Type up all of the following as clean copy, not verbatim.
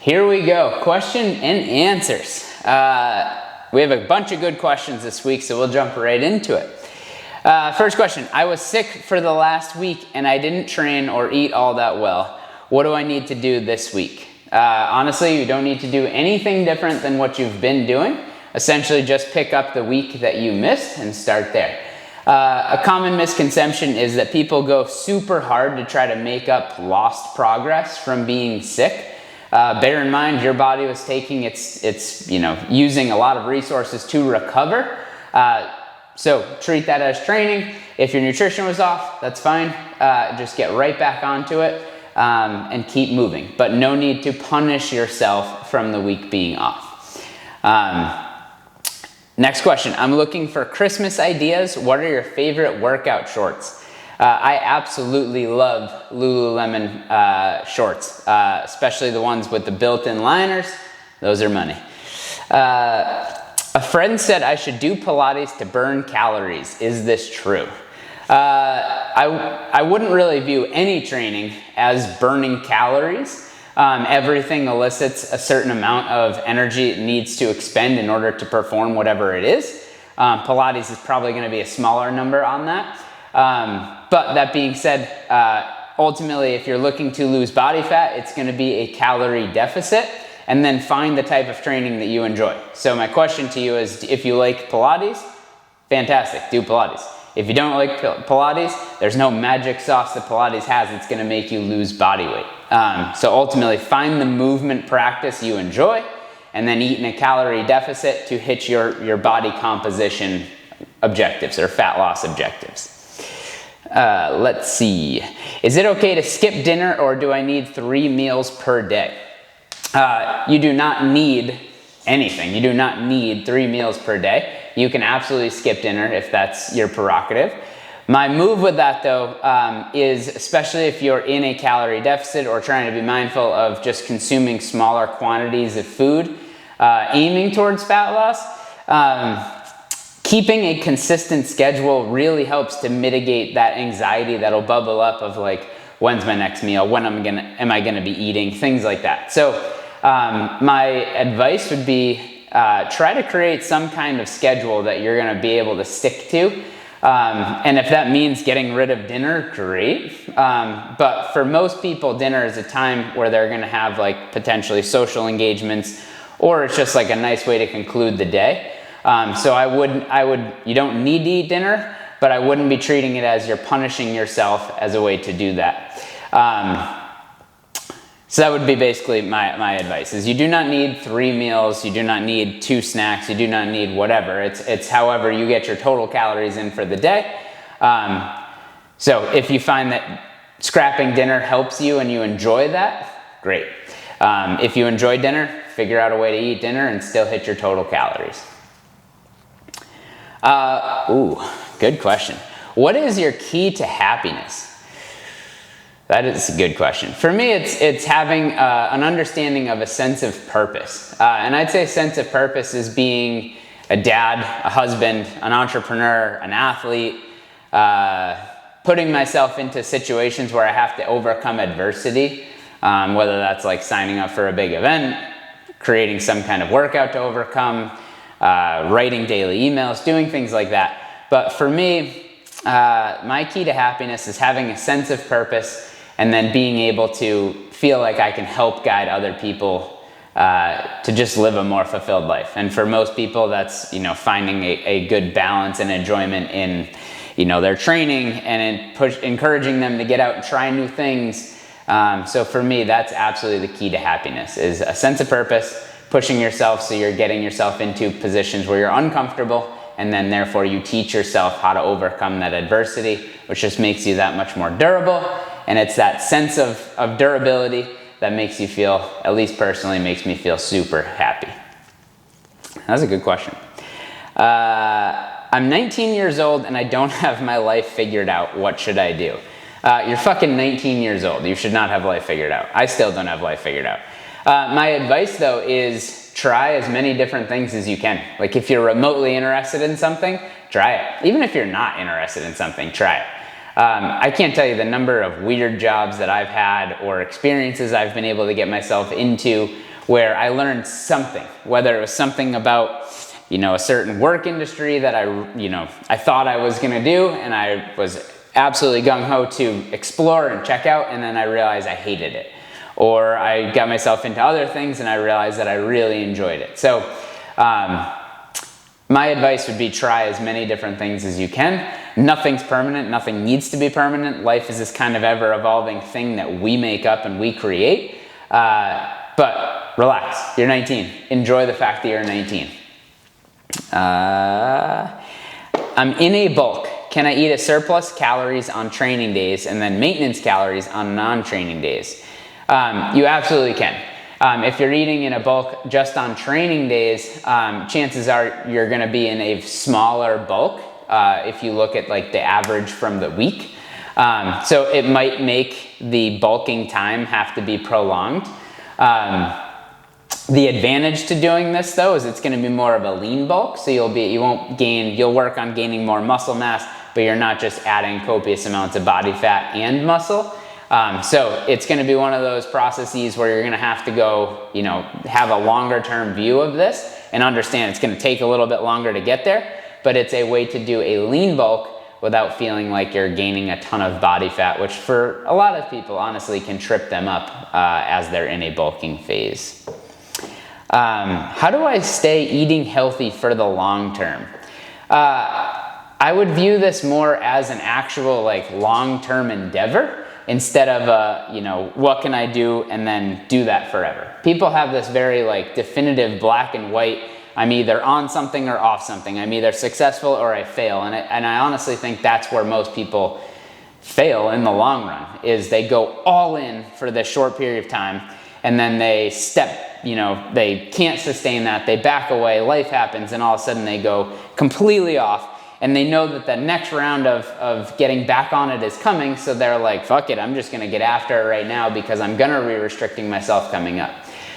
Here we go, question and answers. We have a bunch of good questions this week, so we'll jump right into it. First question, I was sick for the last week and I didn't train or eat all that well. What do I need to do this week? Honestly, you don't need to do anything different than what you've been doing. Essentially, just pick up the week that you missed and start there. A common misconception is that people go super hard to try to make up lost progress from being sick. Bear in mind, your body was taking using a lot of resources to recover. So treat that as training. If your nutrition was off, that's fine. Just get right back onto it and keep moving. But no need to punish yourself from the week being off. Next question, I'm looking for Christmas ideas. What are your favorite workout shorts? I absolutely love Lululemon shorts, especially the ones with the built-in liners. Those are money. A friend said I should do Pilates to burn calories. Is this true? I wouldn't really view any training as burning calories. Everything elicits a certain amount of energy it needs to expend in order to perform whatever it is. Pilates is probably going to be a smaller number on that. But that being said, ultimately, if you're looking to lose body fat, it's going to be a calorie deficit, and then find the type of training that you enjoy. So my question to you is, if you like Pilates, fantastic, do Pilates. If you don't like Pilates, there's no magic sauce that Pilates has that's going to make you lose body weight. So ultimately, find the movement practice you enjoy, and then eat in a calorie deficit to hit your body composition objectives or fat loss objectives. Let's see. Is it okay to skip dinner, or do I need 3 meals per day? You do not need anything. You do not need 3 meals per day. You can absolutely skip dinner if that's your prerogative. My move with that, though, is especially if you're in a calorie deficit or trying to be mindful of just consuming smaller quantities of food, aiming towards fat loss, keeping a consistent schedule really helps to mitigate that anxiety that'll bubble up of like, when's my next meal? When am I gonna be eating? Things like that. So my advice would be try to create some kind of schedule that you're gonna be able to stick to. And if that means getting rid of dinner, great. But for most people, dinner is a time where they're gonna have like potentially social engagements, or it's just like a nice way to conclude the day. So you don't need to eat dinner, but I wouldn't be treating it as you're punishing yourself as a way to do that. So that would be basically my advice, is you do not need 3 meals, you do not need 2 snacks, you do not need whatever. It's however you get your total calories in for the day. So if you find that scrapping dinner helps you and you enjoy that, great. If you enjoy dinner, figure out a way to eat dinner and still hit your total calories. Good question. What is your key to happiness? That is a good question. For me, it's having an understanding of a sense of purpose. And I'd say sense of purpose is being a dad, a husband, an entrepreneur, an athlete, putting myself into situations where I have to overcome adversity, whether that's like signing up for a big event, creating some kind of workout to overcome, writing daily emails, doing things like that. But for me, my key to happiness is having a sense of purpose and then being able to feel like I can help guide other people to just live a more fulfilled life. And for most people, that's finding a good balance and enjoyment in their training and encouraging them to get out and try new things. So for me, that's absolutely the key to happiness, is a sense of purpose, pushing yourself so you're getting yourself into positions where you're uncomfortable, and then therefore you teach yourself how to overcome that adversity, which just makes you that much more durable. And it's that sense of durability that makes you feel, at least personally, makes me feel super happy. That's a good question. I'm 19 years old and I don't have my life figured out. What should I do? You're fucking 19 years old. You should not have life figured out. I still don't have life figured out. My advice, though, is try as many different things as you can. Like if you're remotely interested in something, try it. Even if you're not interested in something, try it. I can't tell you the number of weird jobs that I've had or experiences I've been able to get myself into where I learned something, whether it was something about, a certain work industry that I thought I was gonna do, and I was absolutely gung-ho to explore and check out, and then I realized I hated it. Or I got myself into other things and I realized that I really enjoyed it. So my advice would be try as many different things as you can. Nothing's permanent, nothing needs to be permanent. Life is this kind of ever-evolving thing that we make up and we create. But relax, you're 19. Enjoy the fact that you're 19. I'm in a bulk. Can I eat a surplus calories on training days and then maintenance calories on non-training days? You absolutely can. If you're eating in a bulk just on training days, chances are you're going to be in a smaller bulk if you look at like the average from the week. So it might make the bulking time have to be prolonged. The advantage to doing this though is it's going to be more of a lean bulk, so you'll work on gaining more muscle mass, but you're not just adding copious amounts of body fat and muscle. So it's going to be one of those processes where you're going to have to go, have a longer term view of this and understand it's going to take a little bit longer to get there, but it's a way to do a lean bulk without feeling like you're gaining a ton of body fat, which for a lot of people honestly can trip them up as they're in a bulking phase. How do I stay eating healthy for the long term? I would view this more as an actual like long-term endeavor instead of what can I do and then do that forever. People have this very like definitive black and white, I'm either on something or off something. I'm either successful or I fail. And I honestly think that's where most people fail in the long run, is they go all in for this short period of time and then they they can't sustain that, they back away, life happens, and all of a sudden they go completely off. And they know that the next round of getting back on it is coming, so they're like, fuck it, I'm just gonna get after it right now because I'm gonna be restricting myself coming up.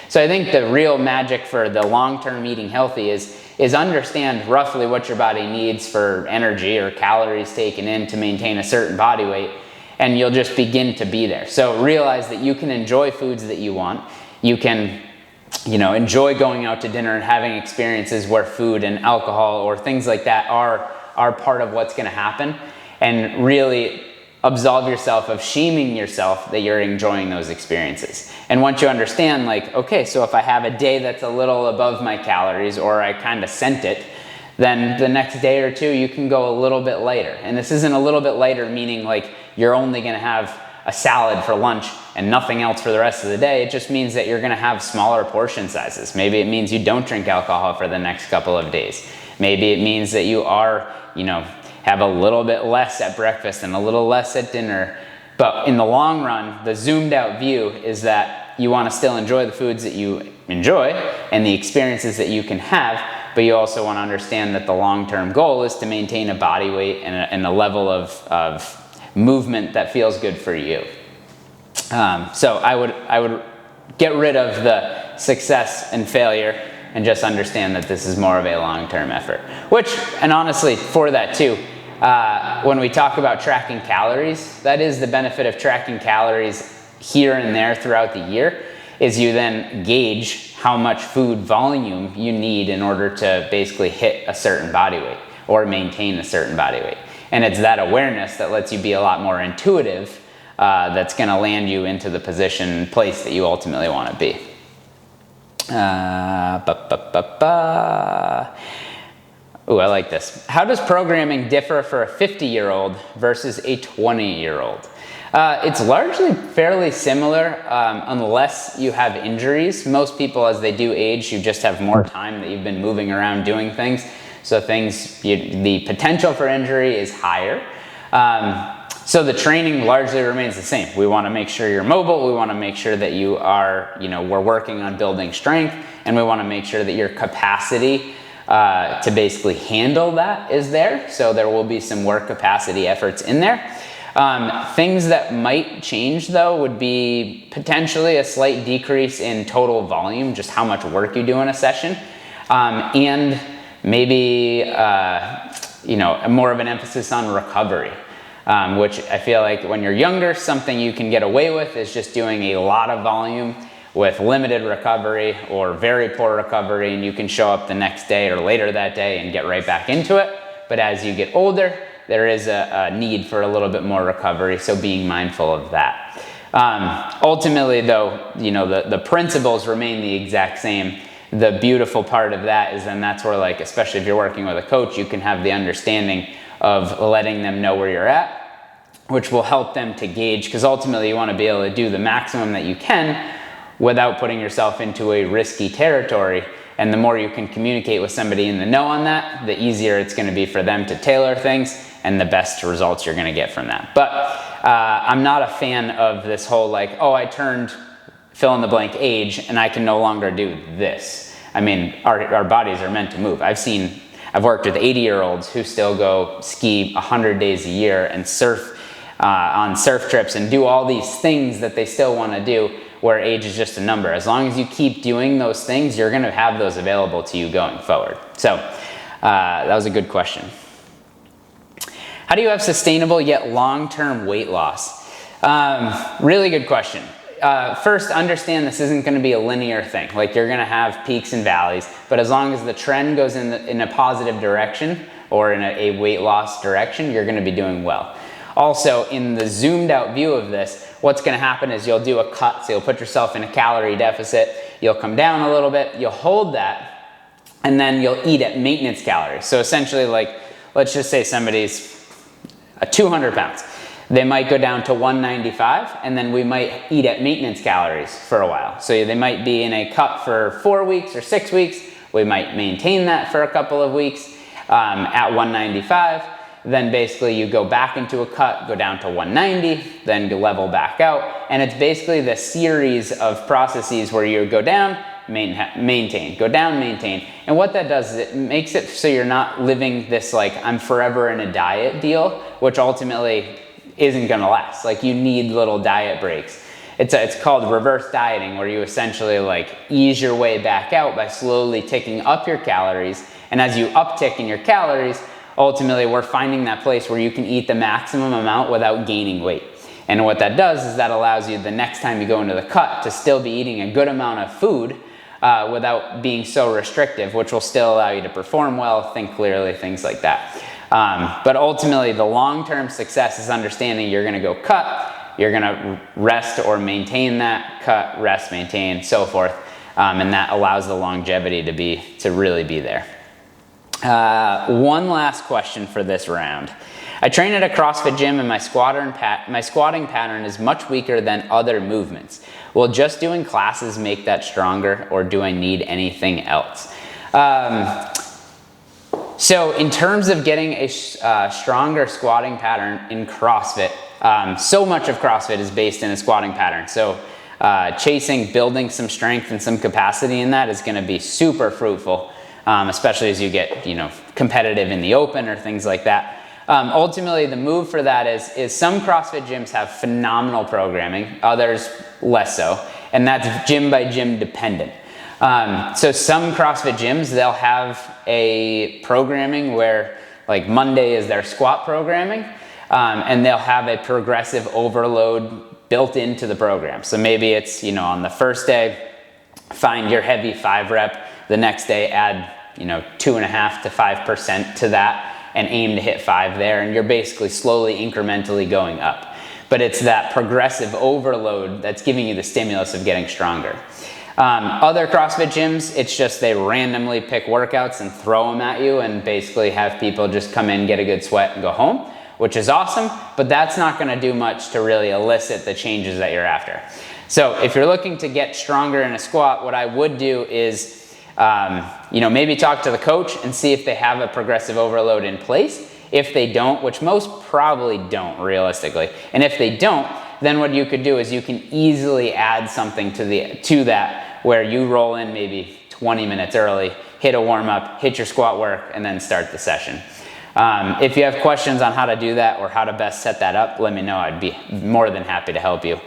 So I think the real magic for the long-term eating healthy is understand roughly what your body needs for energy or calories taken in to maintain a certain body weight, and you'll just begin to be there. So realize that you can enjoy foods that you want. You can enjoy going out to dinner and having experiences where food and alcohol or things like that are part of what's going to happen, and really absolve yourself of shaming yourself that you're enjoying those experiences. And once you understand, like, okay, so if I have a day that's a little above my calories or I kind of sent it, then the next day or two you can go a little bit lighter. And this isn't a little bit lighter meaning like you're only going to have a salad for lunch and nothing else for the rest of the day. It just means that you're going to have smaller portion sizes. Maybe it means you don't drink alcohol for the next couple of days. Maybe it means that you are, have a little bit less at breakfast and a little less at dinner. But in the long run, the zoomed out view is that you want to still enjoy the foods that you enjoy and the experiences that you can have, but you also want to understand that the long-term goal is to maintain a body weight and a level of movement that feels good for you. So I would get rid of the success and failure and just understand that this is more of a long-term effort. And honestly, for that too, when we talk about tracking calories, that is the benefit of tracking calories here and there throughout the year, is you then gauge how much food volume you need in order to basically hit a certain body weight or maintain a certain body weight. And it's that awareness that lets you be a lot more intuitive, that's going to land you into the place that you ultimately want to be. Ooh, I like this. How does programming differ for a 50-year-old versus a 20-year-old? It's largely fairly similar, unless you have injuries. Most people, as they do age, you just have more time that you've been moving around doing things. So the potential for injury is higher. So the training largely remains the same. We want to make sure you're mobile. We want to make sure that you are, we're working on building strength, and we want to make sure that your capacity to basically handle that is there. So there will be some work capacity efforts in there. Things that might change though would be potentially a slight decrease in total volume, just how much work you do in a session, and maybe more of an emphasis on recovery. Which I feel like when you're younger, something you can get away with is just doing a lot of volume with limited recovery or very poor recovery, and you can show up the next day or later that day and get right back into it. But as you get older, there is a need for a little bit more recovery, so being mindful of that. Ultimately though, the principles remain the exact same. The beautiful part of that is then that's where, like, especially if you're working with a coach, you can have the understanding of letting them know where you're at, which will help them to gauge, because ultimately you want to be able to do the maximum that you can without putting yourself into a risky territory. And the more you can communicate with somebody in the know on that, the easier it's going to be for them to tailor things and the best results you're going to get from that. But I'm not a fan of this whole like, oh, I turned fill in the blank age and I can no longer do this. I mean, our bodies are meant to move. I've worked with 80-year-olds who still go ski 100 days a year and surf on surf trips and do all these things that they still want to do, where age is just a number. As long as you keep doing those things, you're going to have those available to you going forward. So that was a good question. How do you have sustainable yet long-term weight loss? Really good question. First, understand this isn't going to be a linear thing. Like, you're going to have peaks and valleys, but as long as the trend goes in a positive direction or in a weight loss direction, you're going to be doing well. Also, in the zoomed out view of this, what's going to happen is you'll do a cut. So you'll put yourself in a calorie deficit. You'll come down a little bit. You'll hold that, and then you'll eat at maintenance calories. So essentially, like, let's just say somebody's 200 pounds. They might go down to 195, and then we might eat at maintenance calories for a while. So they might be in a cut for 4 weeks or 6 weeks. We might maintain that for a couple of weeks at 195. Then basically you go back into a cut, go down to 190, then you level back out. And it's basically the series of processes where you go down, maintain, go down, maintain. And what that does is it makes it so you're not living this like I'm forever in a diet deal, which ultimately isn't going to last. Like, you need little diet breaks. It's called reverse dieting, where you essentially like ease your way back out by slowly ticking up your calories. And as you uptick in your calories, ultimately we're finding that place where you can eat the maximum amount without gaining weight. And what that does is that allows you the next time you go into the cut to still be eating a good amount of food without being so restrictive, which will still allow you to perform well, think clearly, things like that. But ultimately, the long-term success is understanding you're going to go cut, you're going to rest or maintain that, cut, rest, maintain, so forth, and that allows the longevity to really be there. One last question for this round. I train at a CrossFit gym, and my squatting pattern is much weaker than other movements. Will just doing classes make that stronger, or do I need anything else? So in terms of getting a stronger squatting pattern in CrossFit, so much of CrossFit is based in a squatting pattern. So building some strength and some capacity in that is going to be super fruitful, especially as you get competitive in the open or things like that. Ultimately, the move for that is some CrossFit gyms have phenomenal programming, others less so, and that's gym by gym dependent. So some CrossFit gyms, they'll have a programming where like Monday is their squat programming, and they'll have a progressive overload built into the program. So maybe it's, on the first day, find your heavy 5 rep, the next day add, 2.5 to 5% to that and aim to hit 5 there. And you're basically slowly, incrementally going up. But it's that progressive overload that's giving you the stimulus of getting stronger. Other CrossFit gyms, it's just they randomly pick workouts and throw them at you and basically have people just come in, get a good sweat and go home, which is awesome, but that's not going to do much to really elicit the changes that you're after. So if you're looking to get stronger in a squat, what I would do is maybe talk to the coach and see if they have a progressive overload in place. If they don't, which most probably don't realistically, and if they don't, then what you could do is you can easily add something to that where you roll in maybe 20 minutes early, hit a warm up, hit your squat work, and then start the session. If you have questions on how to do that or how to best set that up, let me know. I'd be more than happy to help you.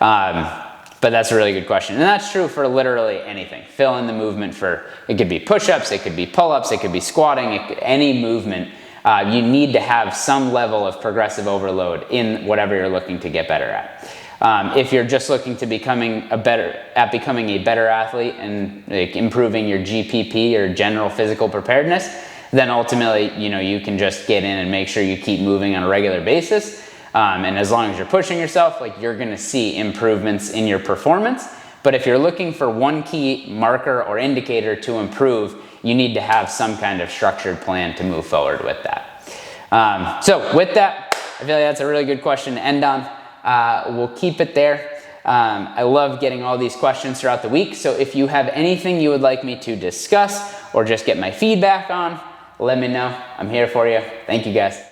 But that's a really good question. And that's true for literally anything. Fill in the movement it could be push-ups, it could be pull-ups, it could be squatting, any movement. You need to have some level of progressive overload in whatever you're looking to get better at. If you're just looking to becoming a better athlete and like improving your GPP or general physical preparedness, then ultimately, you can just get in and make sure you keep moving on a regular basis. And as long as you're pushing yourself, like, you're gonna see improvements in your performance. But if you're looking for one key marker or indicator to improve, you need to have some kind of structured plan to move forward with that. So with that, I feel like that's a really good question to end on. We'll keep it there. I love getting all these questions throughout the week. So if you have anything you would like me to discuss or just get my feedback on, let me know. I'm here for you. Thank you, guys.